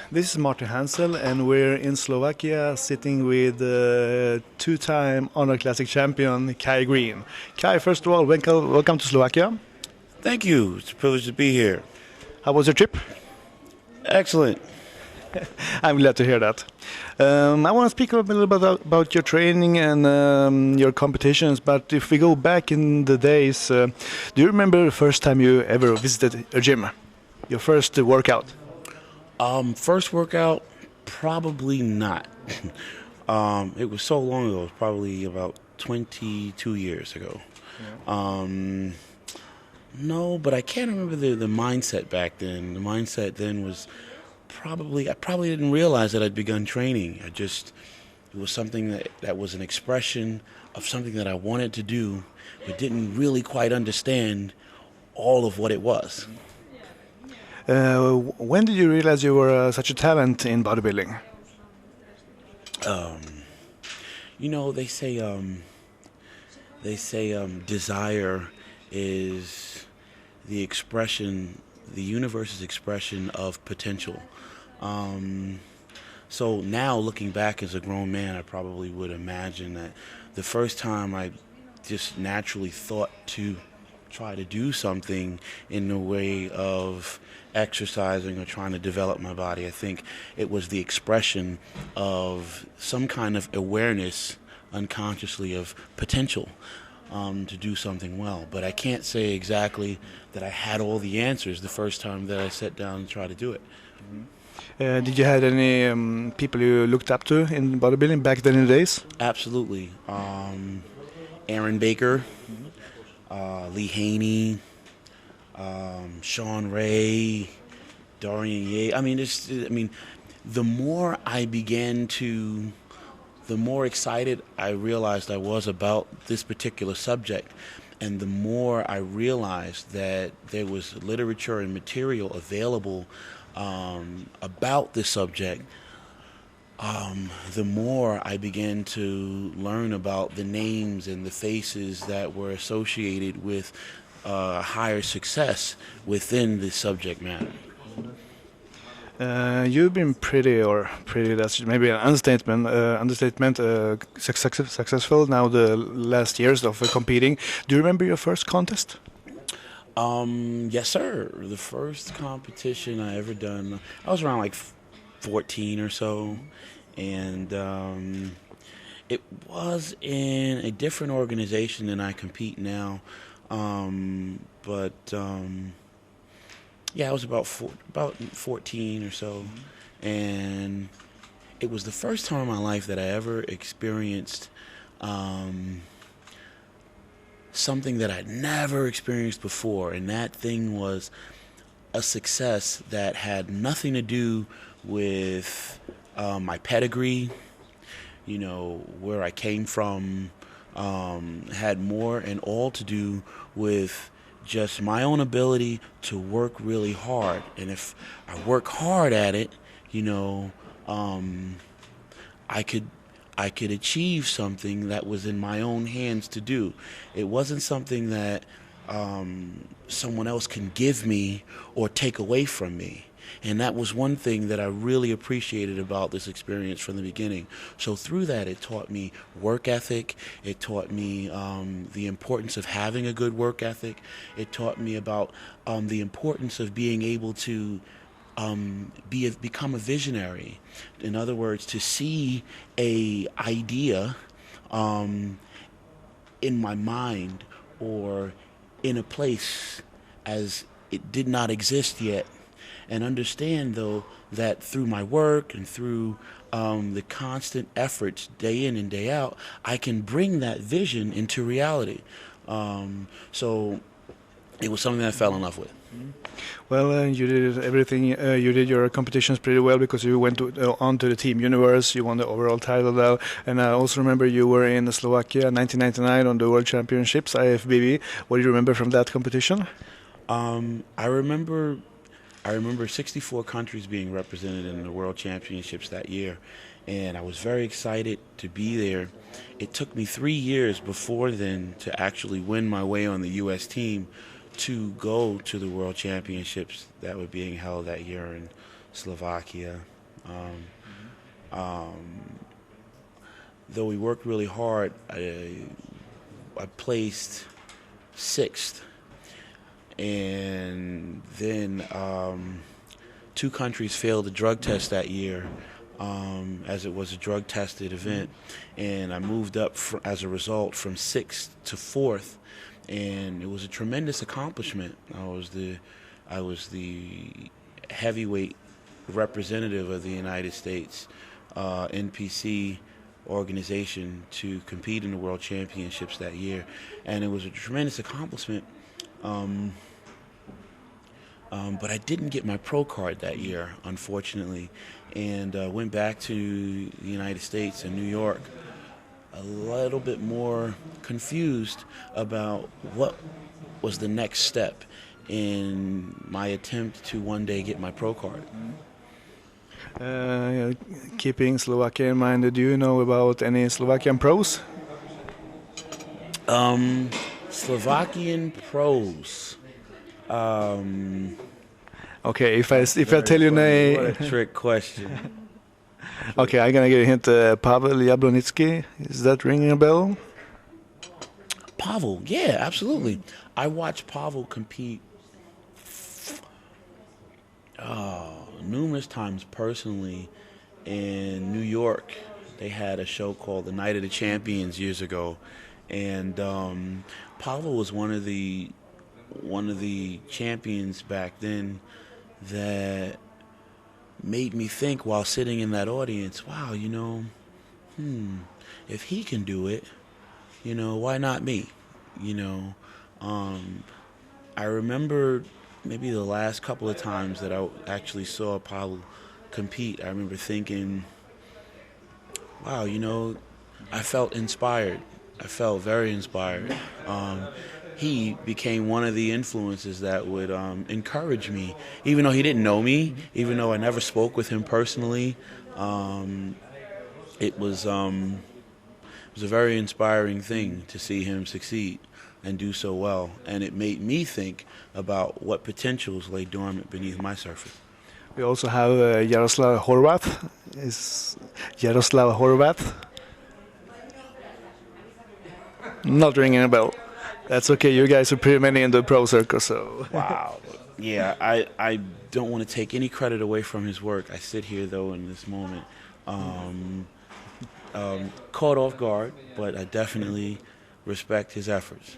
This is Martin Hansel, and we're in Slovakia sitting with two-time Honor Classic champion Kai Greene. Kai, first of all, welcome to Slovakia. Thank you. It's a privilege to be here. How was your trip? Excellent. I'm glad to hear that. I want to speak a little bit about your training and your competitions, but if we go back in the days, do you remember the first time you ever visited a gym? Your first workout? First workout, probably not. It was so long ago. It was probably about 22 years ago. Yeah. No, but I can't remember the mindset back then. The mindset then was I probably didn't realize that I'd begun training. It was something that was an expression of something that I wanted to do, but didn't really quite understand all of what it was. When did you realize you were such a talent in bodybuilding? They say desire is the universe's expression of potential. So now, looking back as a grown man, I probably would imagine that the first time I just naturally thought to try to do something in the way of exercising or trying to develop my body, I think it was the expression of some kind of awareness unconsciously of potential to do something well. But I can't say exactly that I had all the answers the first time that I sat down and tried to do it. Did you have any people you looked up to in bodybuilding back then in the days? Absolutely. Aaron Baker, Lee Haney, Sean Ray, Dorian Yates. The more excited I realized I was about this particular subject, and the more I realized that there was literature and material available about this subject, the more I began to learn about the names and the faces that were associated with higher success within this subject matter. You've been that's maybe an understatement, successful now the last years of competing. Do you remember your first contest? Yes, sir. The first competition I ever done, I was around like 14 or so, and it was in a different organization than I compete now. Yeah, I was about 14 or so, and it was the first time in my life that I ever experienced something that I'd never experienced before, and that thing was a success that had nothing to do with my pedigree, where I came from, had more and all to do with just my own ability to work really hard. And if I work hard at it, I could achieve something that was in my own hands to do. It wasn't something that someone else can give me or take away from me. And that was one thing that I really appreciated about this experience from the beginning. So through that, it taught me work ethic. It taught me the importance of having a good work ethic. It taught me about the importance of being able to become a visionary. In other words, to see a idea in my mind or in a place as it did not exist yet, and understand, though, that through my work and through the constant efforts day in and day out, I can bring that vision into reality. So it was something that I fell in love with. Well, you did everything. You did your competitions pretty well because you went on to the Team Universe. You won the overall title there, and I also remember you were in Slovakia 1999 on the World Championships IFBB. What do you remember from that competition? I remember 64 countries being represented in the World Championships that year, and I was very excited to be there. It took me 3 years before then to actually win my way on the U.S. team to go to the World Championships that were being held that year in Slovakia. Though we worked really hard, I placed sixth. And then two countries failed the drug test that year, as it was a drug-tested event. And I moved up as a result from sixth to fourth. And it was a tremendous accomplishment. I was the heavyweight representative of the United States NPC organization to compete in the World Championships that year, and it was a tremendous accomplishment. But I didn't get my pro card that year, unfortunately, and went back to the United States and New York a little bit more confused about what was the next step in my attempt to one day get my pro card. Keeping Slovakia in mind, do you know about any Slovakian pros? Slovakian pros. Okay, if I tell you name, what a trick question. Okay, I'm gonna give you a hint. Pavel Jablonitsky, is that ringing a bell? Pavel, yeah, absolutely. I watched Pavel compete numerous times personally in New York. They had a show called The Night of the Champions years ago, and Pavel was one of the champions back then that made me think while sitting in that audience, wow, if he can do it, why not me? I remember maybe the last couple of times that I actually saw Pavel compete, I remember thinking, wow, I felt inspired. I felt very inspired. He became one of the influences that would encourage me, even though he didn't know me, even though I never spoke with him personally. It was a very inspiring thing to see him succeed and do so well, and it made me think about what potentials lay dormant beneath my surface. We also have Jaroslav Horvath. Is Jaroslav Horvath? Not ringing a bell. That's okay. You guys are pretty many in the pro circle, so. Wow. Yeah, I don't want to take any credit away from his work. I sit here though in this moment, caught off guard, but I definitely respect his efforts.